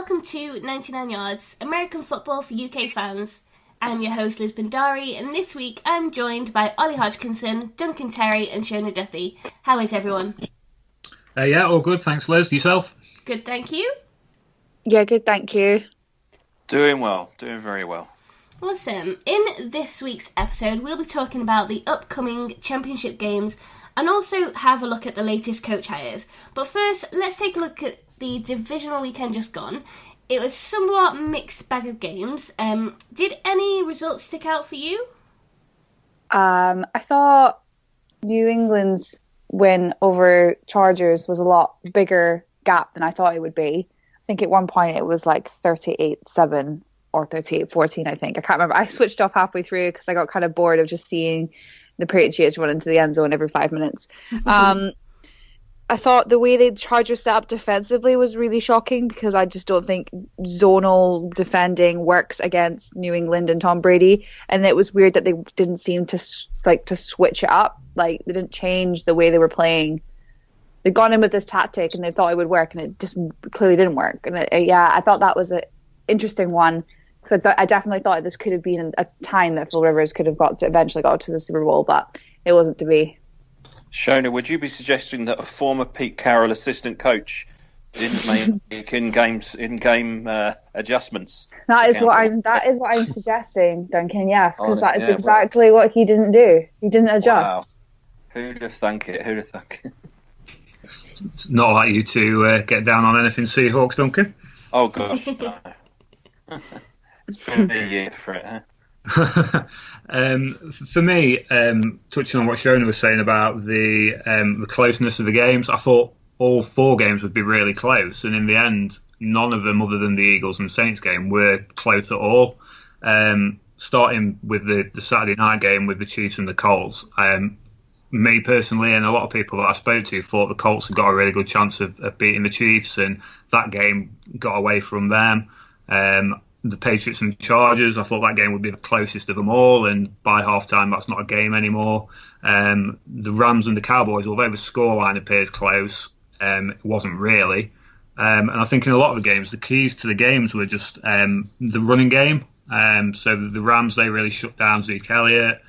welcome to 99 Yards, American football for UK fans. I'm your host Liz Bendari, and this week I'm joined by Ollie Hodgkinson, Duncan Terry and Shona Duffy. How is everyone? Yeah, all good, thanks Liz. Yourself? Good, thank you. Yeah, good, thank you. Doing well, doing very well. Awesome. In this week's episode, we'll be talking about the upcoming championship games and also have a look at the latest coach hires. But first, let's take a look at the divisional weekend just gone. It was somewhat mixed bag of games. Did any results stick out for you? I thought New England's win over Chargers was a lot bigger gap than I thought it would be. I think at one point it was like 38-7 or 38-14, I think. I can't remember. I switched off halfway through because I got kind of bored of just seeing the Patriots run into the end zone every 5 minutes. I thought the way the Chargers set up defensively was really shocking because I just don't think zonal defending works against New England and Tom Brady. And it was weird that they didn't seem to switch it up. Like, they didn't change the way they were playing. They'd gone in with this tactic and they thought it would work, and it just clearly didn't work. And I thought that was an interesting one. Because I definitely thought this could have been a time that Phil Rivers could have eventually got to the Super Bowl, but it wasn't to be. Shona, would you be suggesting that a former Pete Carroll assistant coach didn't make in-game adjustments? That is what I'm suggesting, Duncan. Yes, because that is exactly well, what he didn't do. He didn't adjust. Wow. Who'd have thunk it? It's not like you to get down on anything Seahawks, Duncan. Oh gosh, no. It's been a year for it, huh? For me, touching on what Shona was saying about the closeness of the games, I thought all 4 games would be really close, and in the end, none of them, other than the Eagles and Saints game, were close at all. Starting with the Saturday night game with the Chiefs and the Colts, me personally and a lot of people that I spoke to thought the Colts had got a really good chance of beating the Chiefs, and that game got away from them. The Patriots and Chargers, I thought that game would be the closest of them all, and by half-time that's not a game anymore. The Rams and the Cowboys, although the scoreline appears close, it wasn't really. And I think in a lot of the games, the keys to the games were just the running game. So the Rams, they really shut down Zeke Elliott.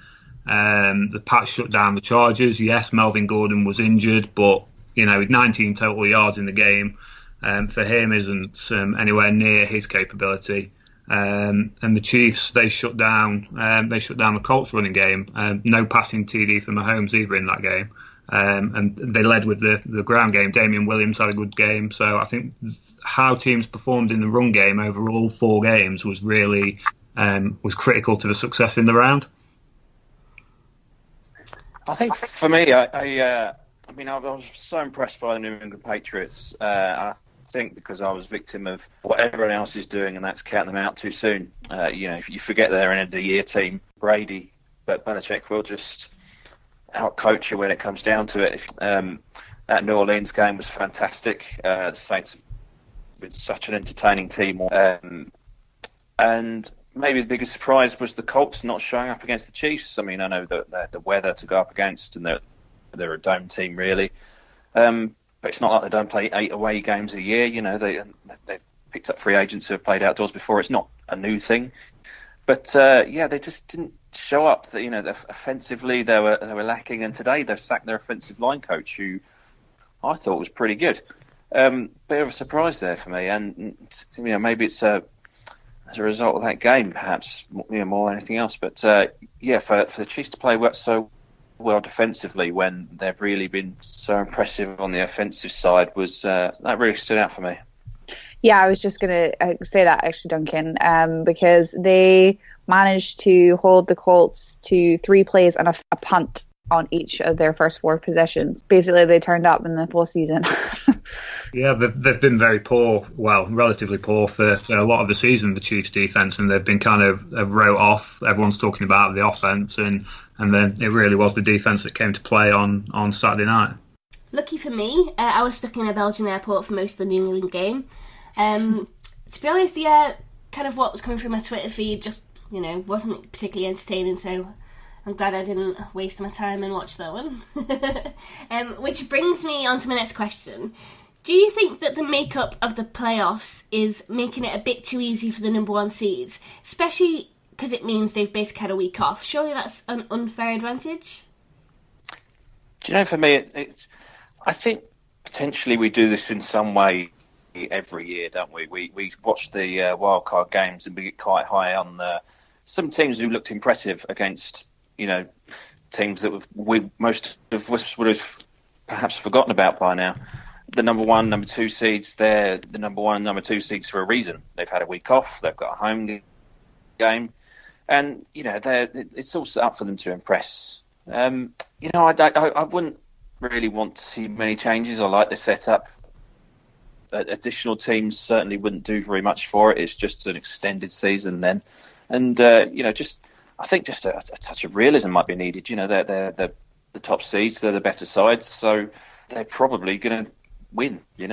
The Pats shut down the Chargers. Yes, Melvin Gordon was injured, but with 19 total yards in the game, for him isn't anywhere near his capability. And the Chiefs, they shut down the Colts running game. No passing TD for Mahomes either in that game. And they led with the ground game. Damian Williams had a good game. So I think how teams performed in the run game over all 4 games was really was critical to the success in the round. I think for me, I was so impressed by the New England Patriots. I think because I was victim of what everyone else is doing, and that's counting them out too soon. If you forget they're an end-of-the-year team, Brady, but Belichick will just out-coach you when it comes down to it. That New Orleans game was fantastic. The Saints have been such an entertaining team. And maybe the biggest surprise was the Colts not showing up against the Chiefs. I mean, I know that they had the weather to go up against, and they're a dome team, really. But it's not like they don't play 8 away games a year. They've picked up free agents who have played outdoors before. It's not a new thing. But they just didn't show up. Offensively they were lacking, and today they've sacked their offensive line coach, who I thought was pretty good. Bit of a surprise there for me, and maybe it's as a result of that game, perhaps more than anything else. But for the Chiefs to play so well defensively when they've really been so impressive on the offensive side was that really stood out for me. Yeah, I was just going to say that actually, Duncan, because they managed to hold the Colts to 3 plays and a punt on each of their first 4 possessions. Basically, they turned up in the postseason. Yeah, they've been very poor, relatively poor for a lot of the season, the Chiefs' defence, and they've been kind of wrote off. Everyone's talking about the offence, and then it really was the defence that came to play on Saturday night. Lucky for me, I was stuck in a Belgian airport for most of the New England game. To be honest, kind of what was coming through my Twitter feed just, wasn't particularly entertaining, so I'm glad I didn't waste my time and watch that one. Which brings me on to my next question. Do you think that the makeup of the playoffs is making it a bit too easy for the number one seeds, especially because it means they've basically had a week off? Surely that's an unfair advantage? Do you know, for me, I think potentially we do this in some way every year, don't we? We watch the wildcard games and we get quite high on some teams who looked impressive against, teams that most of us would have perhaps forgotten about by now. The number one, number two seeds, they're the number one and number two seeds for a reason. They've had a week off, they've got a home game, and it's all set up for them to impress. I wouldn't really want to see many changes. I like the setup. Additional teams certainly wouldn't do very much for it. It's just an extended season then, and I think just a touch of realism might be needed. They're the top seeds, they're the better sides, so they're probably going to win. I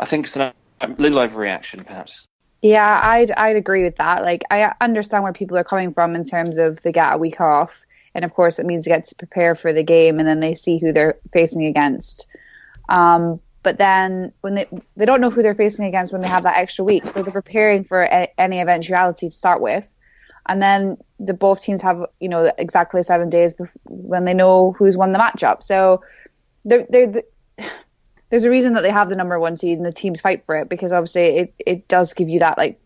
think it's a little overreaction, perhaps. Yeah, I'd agree with that. Like, I understand where people are coming from in terms of they get a week off, and of course it means they get to prepare for the game, and then they see who they're facing against. But then when they don't know who they're facing against when they have that extra week, so they're preparing for any eventuality to start with, and then both teams have exactly 7 days when they know who's won the matchup. So there's a reason that they have the number one seed and the teams fight for it, because obviously it does give you that like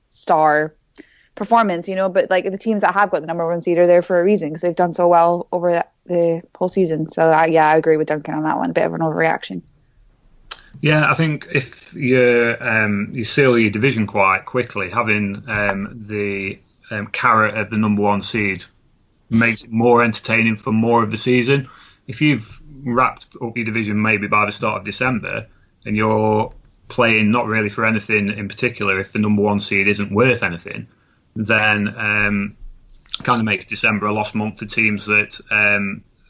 star performance, but like the teams that have got the number one seed are there for a reason because they've done so well over the whole season. So I agree with Duncan on that one. A bit of an overreaction. Yeah, I think if you seal your division quite quickly, having the carrot of the number one seed makes it more entertaining for more of the season. If you've wrapped up your division maybe by the start of December and you're playing not really for anything in particular, if the number one seed isn't worth anything, then kind of makes December a lost month for teams that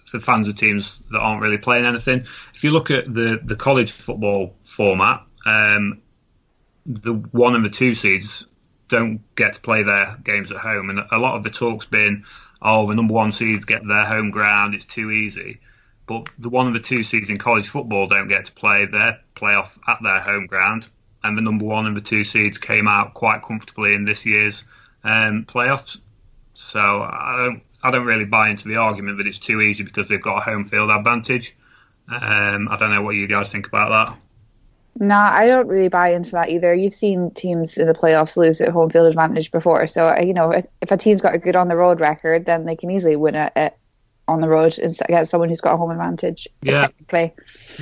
for fans of teams that aren't really playing anything. If you look at the college football format, the one and the two seeds don't get to play their games at home, and a lot of the talk's been, the number one seeds get their home ground, it's too easy. But the one and the two seeds in college football don't get to play their playoff at their home ground, and the number one and the two seeds came out quite comfortably in this year's playoffs. So I don't really buy into the argument that it's too easy because they've got a home field advantage. I don't know what you guys think about that. No, I don't really buy into that either. You've seen teams in the playoffs lose at home field advantage before. So, if a team's got a good on-the-road record, then they can easily win it on the road against someone who's got a home advantage, technically.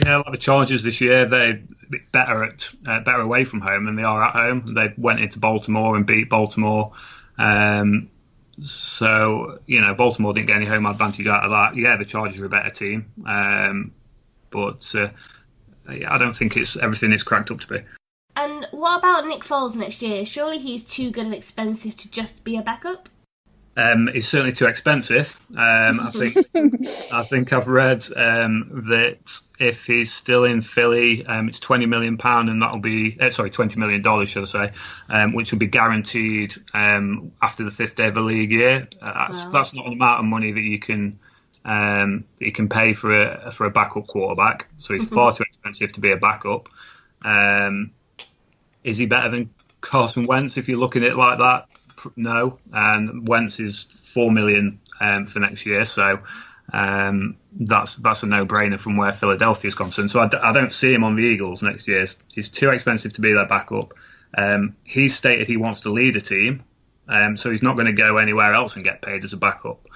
Yeah, like the Chargers this year, they're better away from home than they are at home. They went into Baltimore and beat Baltimore. So, Baltimore didn't get any home advantage out of that. Yeah, the Chargers are a better team. But I don't think it's everything it's cracked up to be. And what about Nick Foles next year? Surely he's too good and expensive to just be a backup? He's certainly too expensive. I think I've read that if he's still in Philly, it's £20 million, and that'll be $20 million, should I say, which will be guaranteed after the fifth day of the league year. That's not an amount of money that you can pay for a backup quarterback. So he's far too expensive to be a backup. Is he better than Carson Wentz if you're looking at it like that? No, and Wentz is $4 million for next year, so that's a no-brainer from where Philadelphia's concerned. So I don't see him on the Eagles next year. He's too expensive to be their backup. He's stated he wants to lead a team, so he's not going to go anywhere else and get paid as a backup.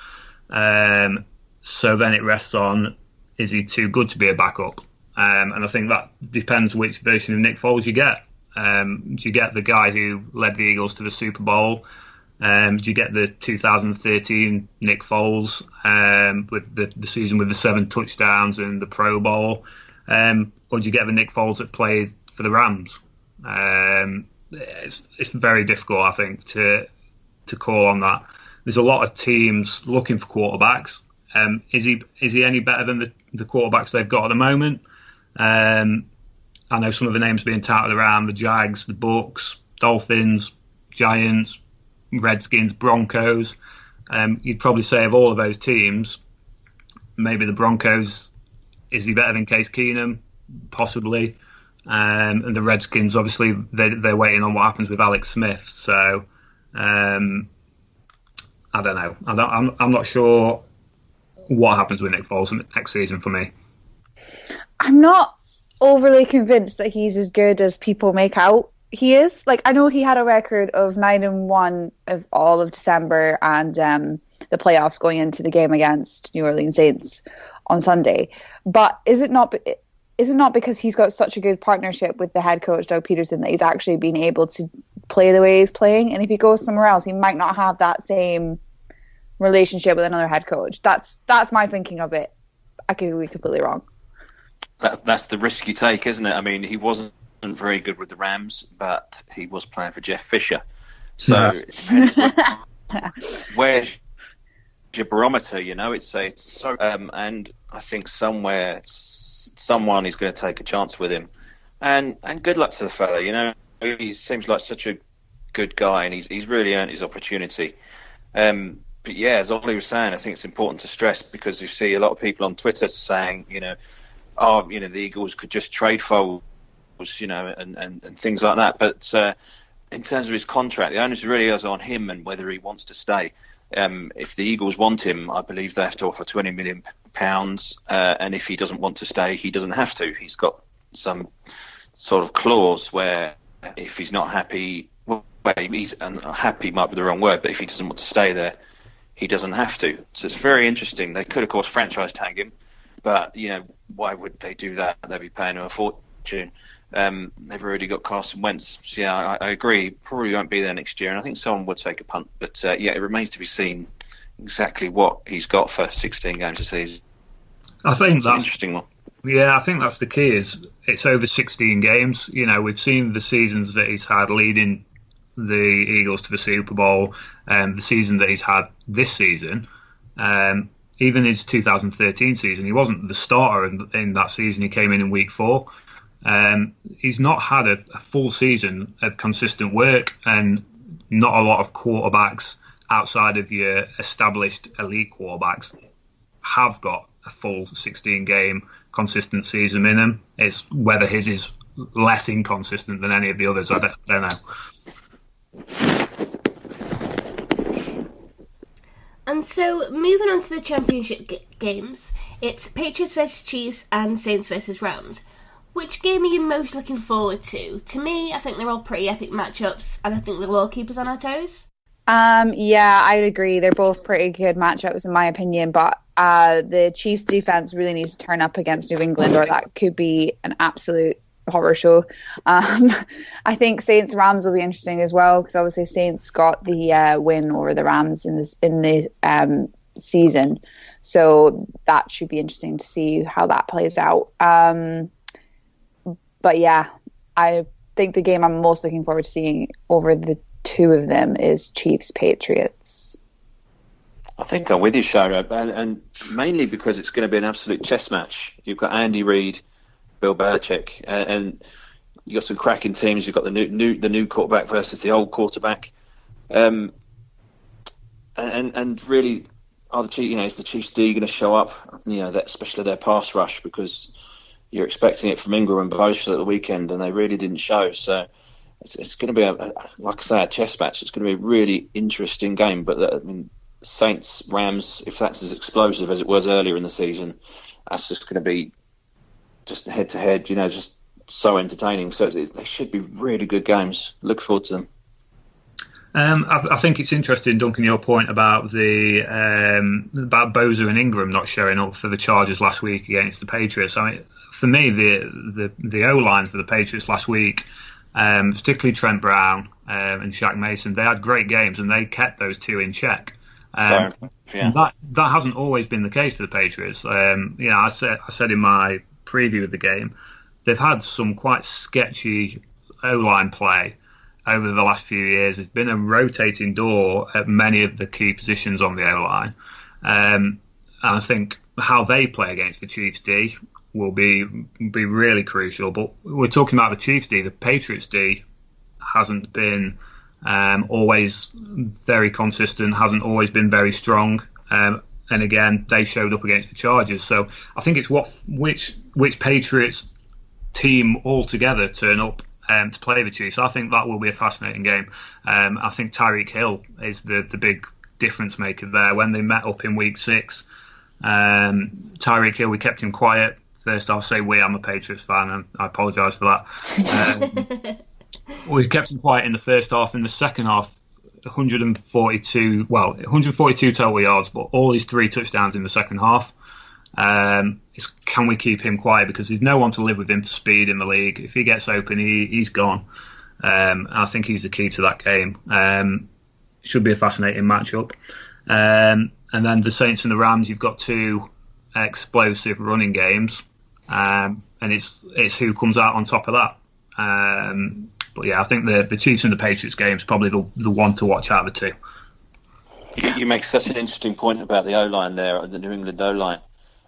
So then it rests on, is he too good to be a backup? And I think that depends which version of Nick Foles you get. Do you get the guy who led the Eagles to the Super Bowl? Do you get the 2013 Nick Foles with the season with the 7 touchdowns and the Pro Bowl? Or do you get the Nick Foles that played for the Rams? It's very difficult, I think, to call on that. There's a lot of teams looking for quarterbacks. Is he any better than the quarterbacks they've got at the moment? I know some of the names being touted around: the Jags, the Bucks, Dolphins, Giants, Redskins, Broncos. You'd probably say of all of those teams, maybe the Broncos, is he better than Case Keenum? possibly. And the Redskins, obviously, they're waiting on what happens with Alex Smith. So I don't know. I'm not sure what happens with Nick Foles next season for me. I'm not overly convinced that he's as good as people make out he is. Like, I know he had a record of 9-1 of all of December and the playoffs going into the game against New Orleans Saints on Sunday. But is it not because he's got such a good partnership with the head coach, Doug Peterson, that he's actually been able to play the way he's playing? And if he goes somewhere else, he might not have that same relationship with another head coach. That's my thinking of it. I could be completely wrong. That's the risk you take, isn't it? I mean, he wasn't very good with the Rams, but he was playing for Jeff Fisher. So where's your barometer? You know, it's so. And I think someone is going to take a chance with him. And good luck to the fella. You know, he seems like such a good guy, and he's really earned his opportunity. But yeah, as Ollie was saying, I think it's important to stress, because you see a lot of people on Twitter saying, the Eagles could just trade Foles, and things like that. But in terms of his contract, the onus really is on him and whether he wants to stay. If the Eagles want him, I believe they have to offer £20 million. And if he doesn't want to stay, he doesn't have to. He's got some sort of clause where if he's not happy, he's unhappy might be the wrong word, but if he doesn't want to stay there, he doesn't have to. So it's very interesting. They could, of course, franchise tag him, but why would they do that? They'd be paying him a fortune. They've already got Carson Wentz. So yeah, I agree. Probably won't be there next year, and I think someone would take a punt. But it remains to be seen exactly what he's got for 16 games a season. I think that's an interesting one. Yeah, I think that's the key. Is it's over 16 games. We've seen the seasons that he's had leading the Eagles to the Super Bowl, the season that he's had this season. Even his 2013 season, he wasn't the starter in that season. He came in week 4. He's not had a full season of consistent work, and not a lot of quarterbacks outside of your established elite quarterbacks have got a full 16-game consistent season in him. It's whether his is less inconsistent than any of the others. I don't know. And so, moving on to the championship games, it's Patriots versus Chiefs and Saints versus Rams. Which game are you most looking forward to? To me, I think they're all pretty epic matchups, and I think they'll all keep us on our toes. Yeah, I'd agree. They're both pretty good matchups in my opinion, but the Chiefs defense really needs to turn up against New England, or that could be an absolute horror show. I think Saints Rams will be interesting as well, because obviously Saints got the win over the Rams in the season, so that should be interesting to see how that plays out. But yeah, I think the game I'm most looking forward to seeing over the two of them is Chiefs Patriots. I think I'm with you, Shara, and mainly because it's going to be an absolute chess match. You've got Andy Reid, Bill Belichick, and you've got some cracking teams. You've got the new quarterback versus the old quarterback, and really, is the Chiefs D going to show up? Especially their pass rush, because you're expecting it from Ingram and Bosa at the weekend, and they really didn't show. So it's going to be a chess match. It's going to be a really interesting game. But Saints Rams, if that's as explosive as it was earlier in the season, that's just going to be just head to head. Just so entertaining. So they should be really good games. Look forward to them. I think it's interesting, Duncan, your point about about Bosa and Ingram not showing up for the Chargers last week against the Patriots. For me, the O-line for the Patriots last week, particularly Trent Brown and Shaq Mason, they had great games and they kept those two in check. That hasn't always been the case for the Patriots. I said in my preview of the game, they've had some quite sketchy O-line play over the last few years. It's been a rotating door at many of the key positions on the O-line. And I think how they play against the Chiefs D will be really crucial. But we're talking about the Chiefs D. The Patriots D hasn't been always very consistent, hasn't always been very strong. And again, they showed up against the Chargers. So I think it's which Patriots team all together turn up to play the Chiefs. I think that will be a fascinating game. I think Tyreek Hill is the big difference maker there. When they met up in week 6, Tyreek Hill, we kept him quiet. First, I'll say I'm a Patriots fan, and I apologise for that. We kept him quiet in the first half. In the second half, 142 total yards, but all his 3 touchdowns in the second half. Can we keep him quiet? Because there's no one to live with him for speed in the league. If he gets open, he's gone. I think he's the key to that game. Should be a fascinating matchup. And then the Saints and the Rams, you've got 2 explosive running games, and it's who comes out on top of that. But yeah, I think the Chiefs and the Patriots game is probably the one to watch out of the 2. You make such an interesting point about the O-line there, the New England O-line.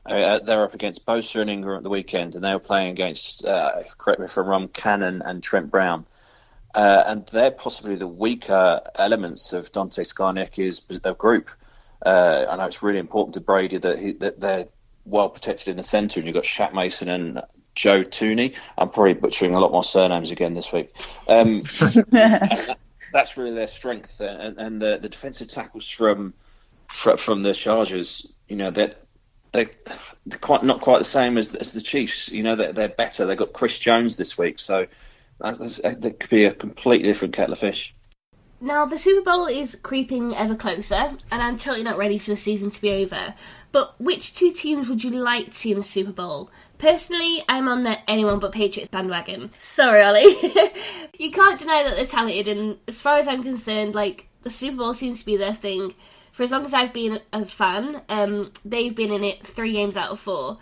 They're up against Bosa and Ingram at the weekend, and they were playing against, correct me if I'm wrong, Cannon and Trent Brown. And they're possibly the weaker elements of Dante Scarnecchia's group. I know it's really important to Brady that they're well protected in the centre, and you've got Shaq Mason and Joe Tooney. I'm probably butchering a lot more surnames again this week. And that's really their strength, and the defensive tackles from the Chargers. They're not quite the same as the Chiefs. They're better. They've got Chris Jones this week, so that could be a completely different kettle of fish. Now, the Super Bowl is creeping ever closer, and I'm totally not ready for the season to be over. But which 2 teams would you like to see in the Super Bowl? Personally, I'm on the anyone but Patriots bandwagon. Sorry, Ollie. You can't deny that they're talented, and as far as I'm concerned, the Super Bowl seems to be their thing. For as long as I've been a fan, they've been in it 3 games out of 4.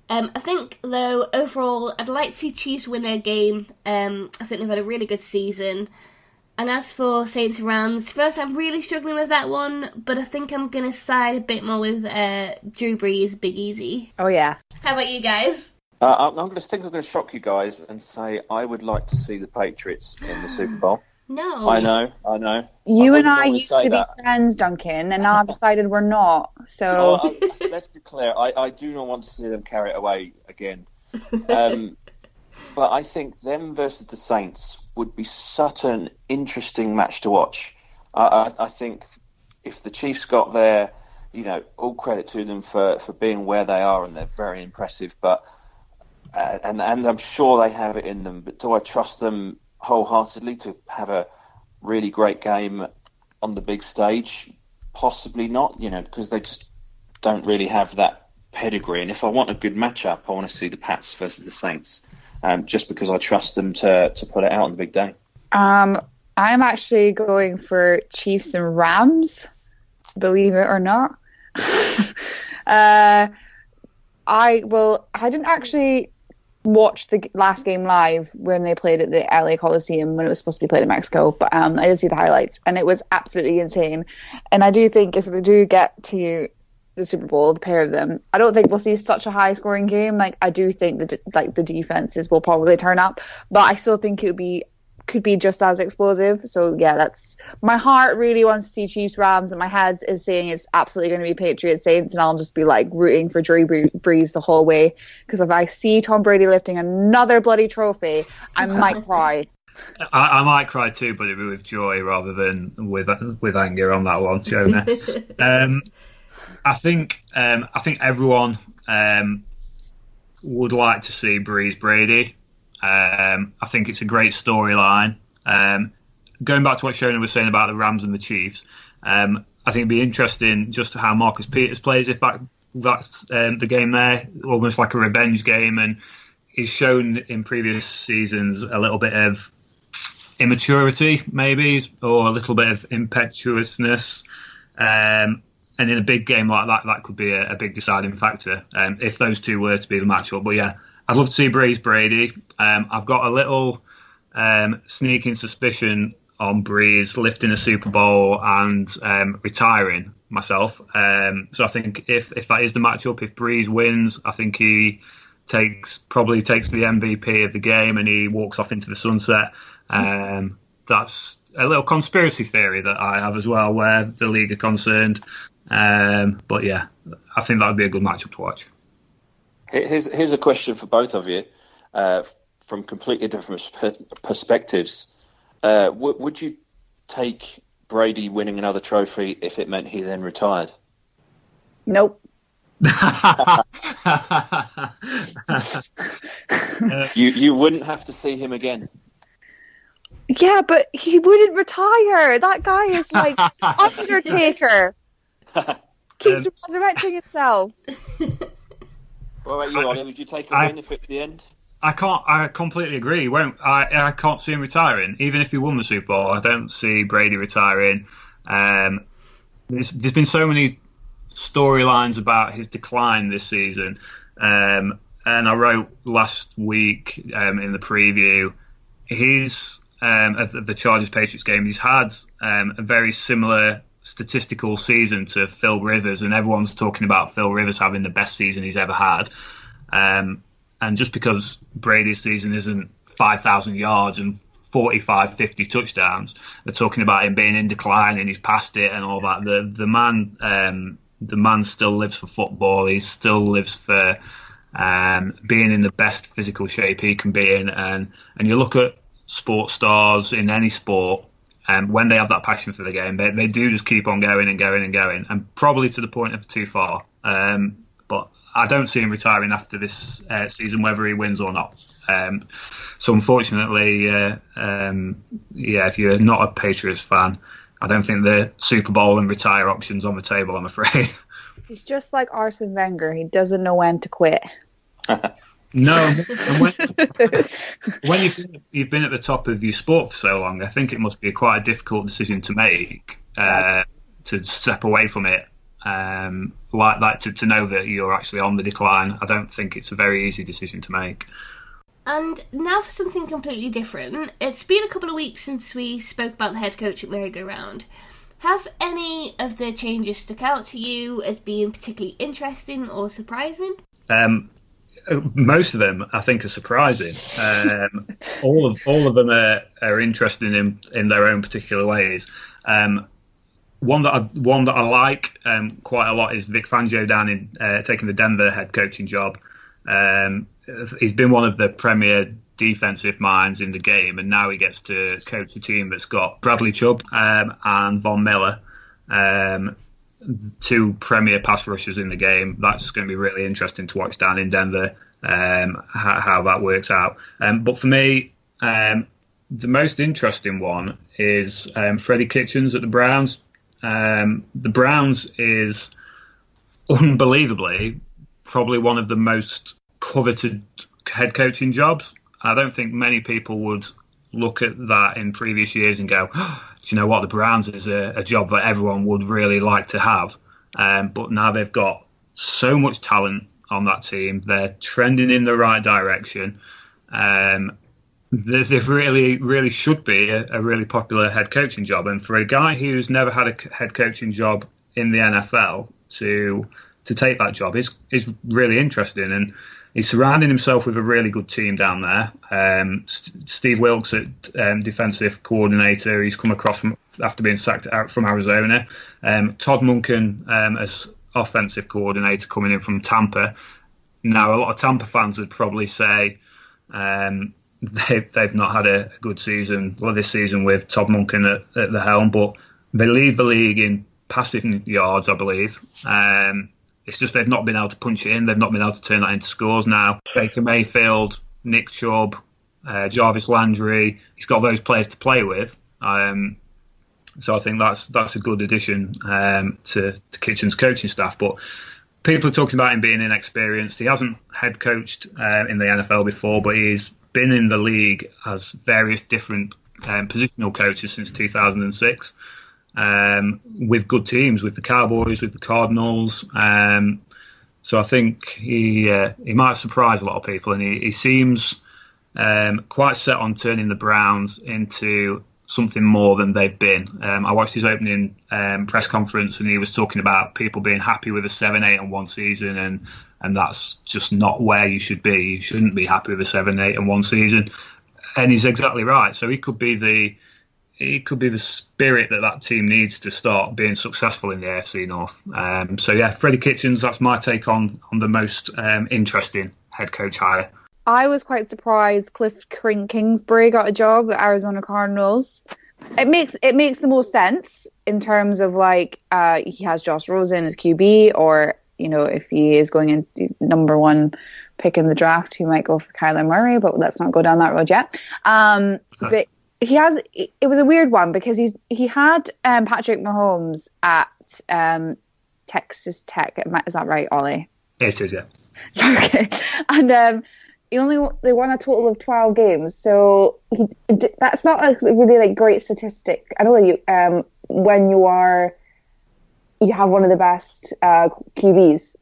I think, though, overall, I'd like to see Chiefs win their game. I think they've had a really good season. And as for Saints and Rams, to be honest, I'm really struggling with that one, but I think I'm going to side a bit more with Drew Brees, Big Easy. Oh, yeah. How about you guys? I'm going to shock you guys and say I would like to see the Patriots in the Super Bowl. No. I know. You and I used to be friends, Duncan, and now I've decided we're not. So let's be clear. I do not want to see them carry it away again. But I think them versus the Saints would be such an interesting match to watch. I think if the Chiefs got there, all credit to them for being where they are, and they're very impressive. But and I'm sure they have it in them. But do I trust them wholeheartedly to have a really great game on the big stage? Possibly not, because they just don't really have that pedigree. And if I want a good matchup, I want to see the Pats versus the Saints, just because I trust them to put it out on the big day. I'm actually going for Chiefs and Rams, believe it or not. I didn't actually watch the last game live when they played at the LA Coliseum when it was supposed to be played in Mexico, but I did see the highlights, and it was absolutely insane. And I do think if they do get to the Super Bowl, the pair of them, I don't think we'll see such a high scoring game. I do think that the defenses will probably turn up, but I still think could be just as explosive. So yeah, that's my heart really wants to see Chiefs Rams, and my head is saying it's absolutely going to be Patriots Saints, and I'll just be rooting for Drew Brees the whole way, because if I see Tom Brady lifting another bloody trophy, I might cry. I might cry too, but it'll be with joy rather than with anger on that one, Jonah. I think everyone would like to see Brees Brady. I think it's a great storyline. Going back to what Shona was saying about the Rams and the Chiefs, I think it'd be interesting just how Marcus Peters plays if that's the game there, almost like a revenge game. And he's shown in previous seasons a little bit of immaturity, maybe, or a little bit of impetuousness. And in a big game like that could be a big deciding factor if those two were to be the matchup. But yeah, I'd love to see Brees Brady. I've got a little sneaking suspicion on Brees lifting a Super Bowl and retiring myself. So I think if that is the matchup, if Brees wins, I think he probably takes the MVP of the game and he walks off into the sunset. That's a little conspiracy theory that I have as well, where the league are concerned. But yeah, I think that would be a good matchup to watch. Here's a question for both of you. from completely different perspectives. Would you take Brady winning another trophy if it meant he then retired? Nope. You wouldn't have to see him again. Yeah, but he wouldn't retire. That guy is like Undertaker. Keeps resurrecting himself. What about you, Ollie? Would you take a win if it's the end? I completely agree. I can't see him retiring. Even if he won the Super Bowl, I don't see Brady retiring. There's been so many storylines about his decline this season. And I wrote last week in the preview, of the Chargers-Patriots game, he's had a very similar statistical season to Phil Rivers, and everyone's talking about Phil Rivers having the best season he's ever had. And just because Brady's season isn't 5,000 yards and 45, 50 touchdowns, they're talking about him being in decline and he's past it and all that. The man still lives for football. He still lives for being in the best physical shape he can be in. And you look at sports stars in any sport, and when they have that passion for the game, they do just keep on going and going and going, and probably to the point of too far. But I don't see him retiring after this season, whether he wins or not. So unfortunately, if you're not a Patriots fan, I don't think the Super Bowl and retire option's on the table, I'm afraid. He's just like Arsene Wenger. He doesn't know when to quit. No, and when you've been at the top of your sport for so long, I think it must be quite a difficult decision to make, to step away from it, to know that you're actually on the decline. I don't think it's a very easy decision to make. And now for something completely different. It's been a couple of weeks since we spoke about the head coach at merry-go-round. Have any of the changes stuck out to you as being particularly interesting or surprising? Most of them, I think, are surprising. All of them are interesting in their own particular ways. One that I like quite a lot is Vic Fangio taking the Denver head coaching job. He's been one of the premier defensive minds in the game, and now he gets to coach a team that's got Bradley Chubb and Von Miller, two premier pass rushers in the game. That's going to be really interesting to watch down in Denver, how that works out. But for me, the most interesting one is Freddie Kitchens at the Browns. The Browns is unbelievably probably one of the most coveted head coaching jobs. I don't think many people would look at that in previous years and go, oh, do you know what, the Browns is a job that everyone would really like to have. But now they've got so much talent on that team. They're trending in the right direction. They really should be a really popular head coaching job. And for a guy who's never had a head coaching job in the NFL to take that job is really interesting. And he's surrounding himself with a really good team down there. Steve Wilkes at defensive coordinator. He's come across after being sacked out from Arizona. Todd Monken as offensive coordinator coming in from Tampa. Now, a lot of Tampa fans would probably say they've not had a good season this season with Todd Monken at the helm, but they lead the league in passing yards, I believe. It's just they've not been able to punch it in. They've not been able to turn that into scores now. Baker Mayfield, Nick Chubb, Jarvis Landry. He's got those players to play with. So I think that's a good addition to Kitchen's coaching staff. But people are talking about him being inexperienced. He hasn't head coached in the NFL before, but he's been in the league as various different positional coaches since 2006. With good teams, with the Cowboys, with the Cardinals. So I think he might surprise a lot of people, and he seems quite set on turning the Browns into something more than they've been. I watched his opening press conference, and he was talking about people being happy with a 7-8-1 season, and that's just not where you should be. You shouldn't be happy with a 7-8-1 season, and he's exactly right. So he could be the spirit that team needs to start being successful in the AFC North. So yeah, Freddie Kitchens, that's my take on the most interesting head coach hire. I was quite surprised Cliff Kingsbury got a job at Arizona Cardinals. It makes the most sense in terms of like he has Josh Rosen as QB, or if he is going into number one pick in the draft, he might go for Kyler Murray, but let's not go down that road yet. But it was a weird one because he had Patrick Mahomes at Texas Tech. Is that right, Ollie? It is, yeah. Okay, and they won a total of 12 games, so that's not a really like great statistic. I know that when you have one of the best QBs,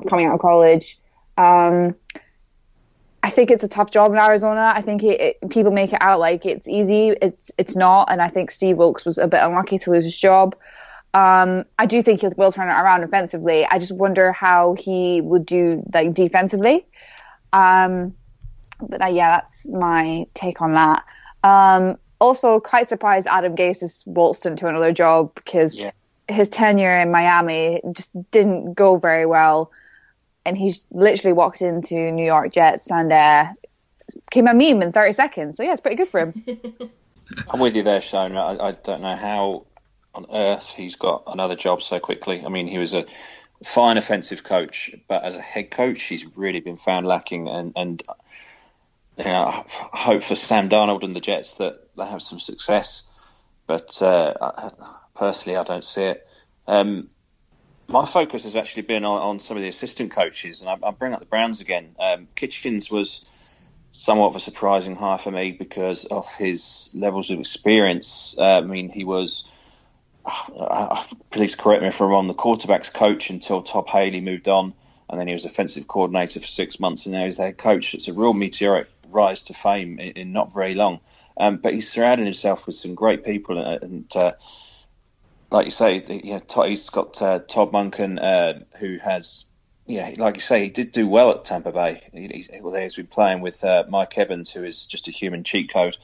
coming out of college. I think it's a tough job in Arizona. I think people make it out like it's easy. It's not, and I think Steve Wilkes was a bit unlucky to lose his job. I do think he will turn it around offensively. I just wonder how he would do like defensively. But that's my take on that. Also, quite surprised Adam Gase has waltzed into another job because his tenure in Miami just didn't go very well. And he's literally walked into New York Jets and became a meme in 30 seconds. So, yeah, it's pretty good for him. I'm with you there, Shane. I don't know how on earth he's got another job so quickly. I mean, he was a fine offensive coach, but as a head coach, he's really been found lacking. And I hope for Sam Darnold and the Jets that they have some success. But personally, I don't see it. My focus has actually been on some of the assistant coaches, and I bring up the Browns again. Kitchens was somewhat of a surprising hire for me because of his levels of experience. I mean, he was, please correct me if I'm wrong, the quarterback's coach until Todd Haley moved on, and then he was offensive coordinator for 6 months, and now he's the head coach. It's a real meteoric rise to fame in not very long. But he's surrounded himself with some great people, and like you say, he's got Todd Monken, who has, like you say, he did do well at Tampa Bay. He's been playing with Mike Evans, who is just a human cheat code.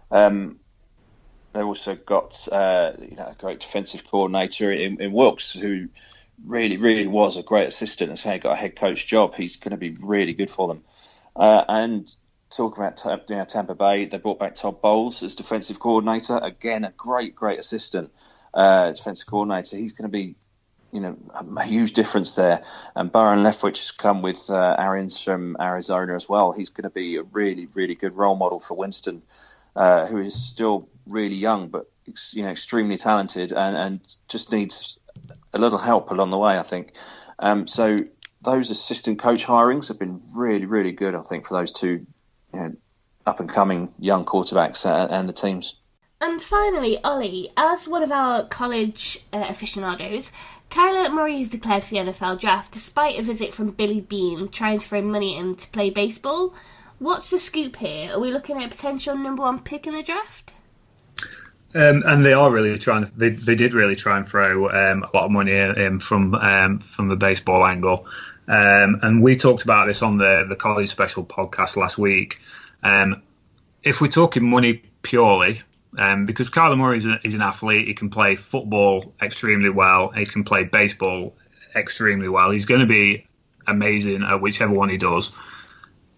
They've also got a great defensive coordinator in Wilkes, who really, really was a great assistant. That's how he got a head coach job. He's going to be really good for them. And talking about Tampa Bay, they brought back Todd Bowles as defensive coordinator. Again, a great, great assistant. Defensive coordinator. He's going to be, a huge difference there. And Byron Leftwich has come with Arians from Arizona as well. He's going to be a really, really good role model for Winston, who is still really young, but extremely talented and just needs a little help along the way, I think. So those assistant coach hirings have been really, really good, I think, for those two up and coming young quarterbacks and the teams. And finally, Ollie, as one of our college aficionados, Kyler Murray has declared for the NFL draft despite a visit from Billy Beane trying to throw money at him to play baseball. What's the scoop here? Are we looking at a potential number one pick in the draft? And they are really trying. They did really try and throw a lot of money at him from the baseball angle. And we talked about this on the college special podcast last week. If we're talking money purely, because Kyler Murray is an athlete, he can play football extremely well, he can play baseball extremely well. He's going to be amazing at whichever one he does.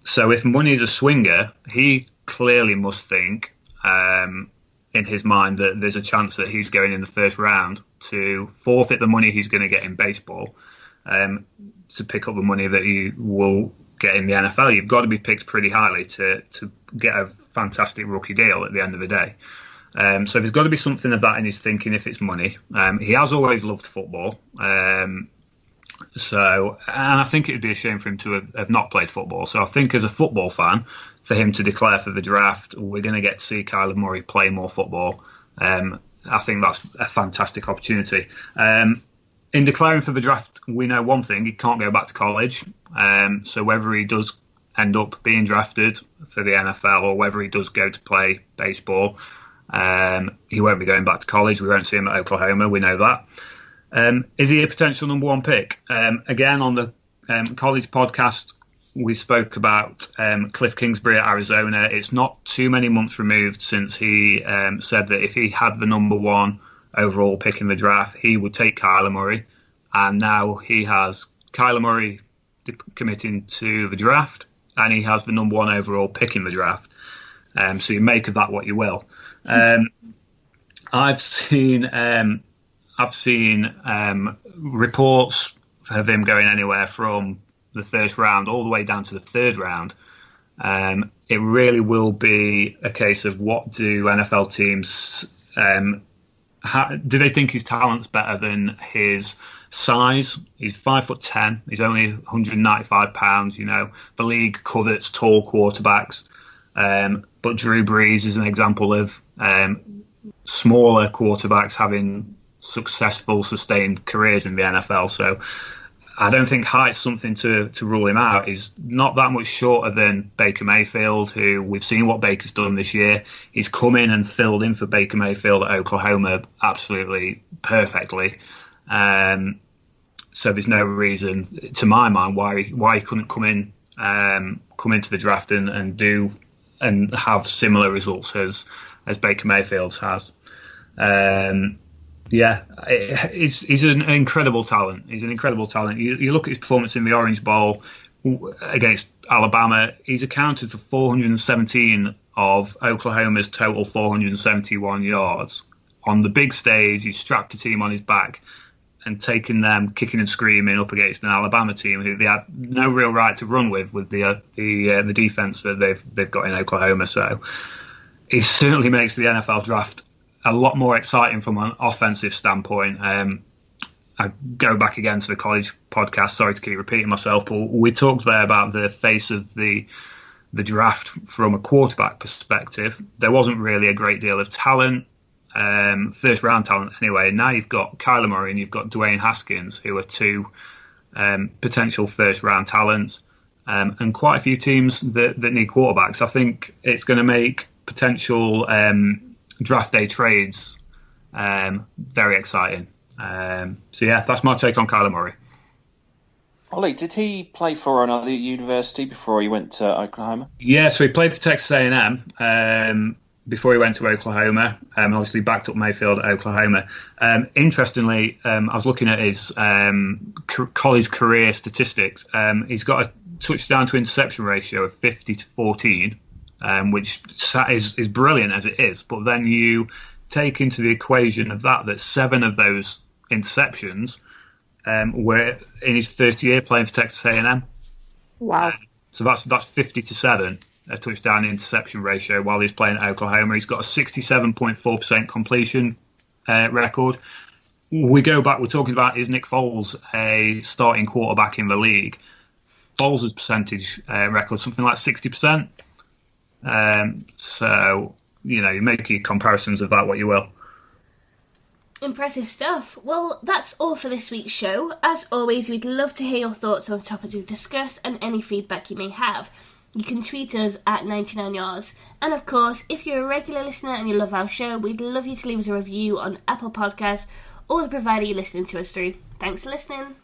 So if money is a swinger, he clearly must think in his mind that there's a chance that he's going in the first round to forfeit the money he's going to get in baseball to pick up the money that he will get in the NFL. You've got to be picked pretty highly to get a fantastic rookie deal at the end of the day. So there's got to be something of that in his thinking if it's money. He has always loved football. And I think it would be a shame for him to have not played football. So I think as a football fan, for him to declare for the draft, we're going to get to see Kyler Murray play more football. I think that's a fantastic opportunity. In declaring for the draft, we know one thing: he can't go back to college. So whether he does end up being drafted for the NFL or whether he does go to play baseball, he won't be going back to college. We won't see him at Oklahoma. We know that. Is he a potential number one pick? Again, on the college podcast, we spoke about Cliff Kingsbury at Arizona. It's not too many months removed since he said that if he had the number one overall pick in the draft, he would take Kyler Murray. And now he has Kyler Murray committing to the draft, and he has the number 1 overall pick in the draft. So you make of that what you will. I've seen reports of him going anywhere from the first round all the way down to the third round. It really will be a case of what do NFL teams do they think his talent's better than his size? He's 5'10". He's only 195 pounds. You know, the league covets tall quarterbacks, but Drew Brees is an example of smaller quarterbacks having successful, sustained careers in the NFL. So I don't think height's something to rule him out. He's not that much shorter than Baker Mayfield, who we've seen what Baker's done this year. He's come in and filled in for Baker Mayfield at Oklahoma absolutely perfectly. So there's no reason, to my mind, why he couldn't come into the draft and have similar results as Baker Mayfield's has. He's an incredible talent. He's an incredible talent. You look at his performance in the Orange Bowl against Alabama. He's accounted for 417 of Oklahoma's total 471 yards. On the big stage, he's strapped a team on his back and taken them kicking and screaming up against an Alabama team who they had no real right to run with the defense that they've got in Oklahoma. So he certainly makes the NFL draft a lot more exciting from an offensive standpoint. I go back again to the college podcast. Sorry to keep repeating myself, but we talked there about the face of the draft from a quarterback perspective. There wasn't really a great deal of talent, first round talent anyway. Now you've got Kyler Murray and you've got Dwayne Haskins, who are two potential first round talents, and quite a few teams that need quarterbacks. I think it's going to make potential draft day trades very exciting. So yeah, that's my take on Kyler Murray. Ollie, did he play for another university before he went to Oklahoma? Yeah, so he played for Texas A&M before he went to Oklahoma. Obviously backed up Mayfield at Oklahoma. Interestingly, I was looking at his college career statistics. He's got a touchdown to interception ratio of 50-14. Which is brilliant as it is. But then you take into the equation of that 7 of those interceptions were in his first year playing for Texas A&M. Wow. So that's 50-7, a touchdown interception ratio while he's playing at Oklahoma. He's got a 67.4% completion record. We go back, we're talking about, is Nick Foles a starting quarterback in the league? Foles' percentage record, something like 60%. So, you know, you make your comparisons of that what you will. Impressive stuff. Well, that's all for this week's show. As always, we'd love to hear your thoughts on the topics we've discussed and any feedback you may have. You can tweet us at 99yards. And of course, if you're a regular listener and you love our show, we'd love you to leave us a review on Apple Podcasts or the provider you're listening to us through. Thanks for listening.